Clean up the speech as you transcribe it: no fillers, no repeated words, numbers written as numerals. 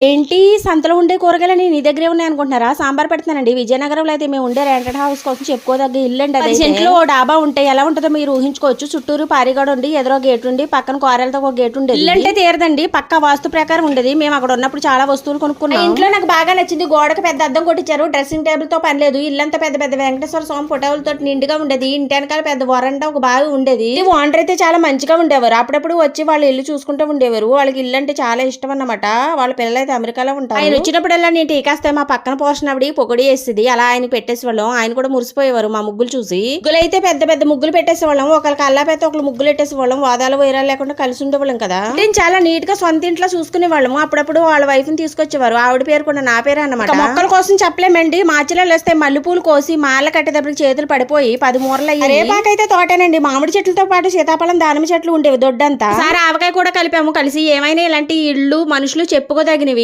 ఏంటి సంతలో ఉండే కూరగాయలని నీ దగ్గరే ఉన్నాయి అనుకుంటున్నారా? సాంబార్ పెడుతున్నానండి. విజయనగరంలో అయితే మేము ఉండే రెంటెడ్ హౌస్ కోసం చెప్పుకోదగ్గ ఇల్లు అండి. 10 సెంట్లో డాబా ఉంటే ఎలా ఉంటుందో మీరు ఊహించుకోవచ్చు. చుట్టూరు పారిగడ ఉండి, ఎదురో గేట్ ఉండి, పక్కన కూరలతో ఒక గేట్ ఉండేది. ఇల్లు అంటే తీరదండి, పక్క వాస్తు ప్రకారం ఉండేది. మేము అక్కడ ఉన్నప్పుడు చాలా వస్తువులు కొనుక్కున్నాం. ఇంట్లో నాకు బాగా నచ్చింది. గోడకు పెద్ద అద్దం కొట్టించారు. డ్రెస్సింగ్ టేబుల్ తో పని లేదు. ఇల్లంతా పెద్ద పెద్ద వెంకటేశ్వర స్వామి ఫోటోలతో నిండుగా ఉండేది. ఇంటి వెనకాల పెద్ద వరండా ఒక బాగా ఉండేది. ఓనర్ అయితే చాలా మంచిగా ఉండేవారు. అప్పుడప్పుడు వచ్చి వాళ్ళు ఇల్లు చూసుకుంటూ ఉండేవారు. వాళ్ళకి ఇల్లు అంటే చాలా ఇష్టం అన్నమాట. వాళ్ళ పిల్లలు అమెరికాలో ఉంటారు. ఆయన వచ్చినప్పుడల్లా నేను టీకాస్తే మా పక్కన పోర్షన్ ఆవిడ పొగడి వేస్తుంది. అలా ఆయన పెట్టేసేవాళ్ళం. ఆయన కూడా మురిసిపోయేవారు మా ముగ్గులు చూసి. ముగ్గులు అయితే పెద్ద పెద్ద ముగ్గులు పెట్టేసేవాళ్ళం. ఒకరికి అల్లాపైతే ఒకళ్ళు ముగ్గులు పెట్టేసేవాళ్ళం. వాదాలు వైరాలు లేకుండా కలిసి ఉండేవాళ్ళం కదా. నేను చాలా నీట్ గా సొంత ఇంట్లో చూసుకునే వాళ్ళము. అప్పుడప్పుడు వాళ్ళ వైఫ్ ని తీసుకొచ్చేవారు. ఆవిడ పేరు కూడా నా పేరు అన్నమాట. మొక్కల కోసం చెప్పలేమండి. మార్చిలో వస్తే మల్లెపూలు కోసి మాల కట్టేటప్పటికి చేతులు పడిపోయి 10 మూరలు అయ్యాయి. రేపాకైతే తోటేనండి. మామిడి చెట్లతో పాటు సీతాఫలం దానిమ్మ చెట్లు ఉండేవి దొడ్డంతా. సార్ ఆవకాయ కూడా కలిపాము. కలిసి ఏమైనా ఇలాంటి ఇళ్ళు మనుషులు చెప్పుకోదగినవి.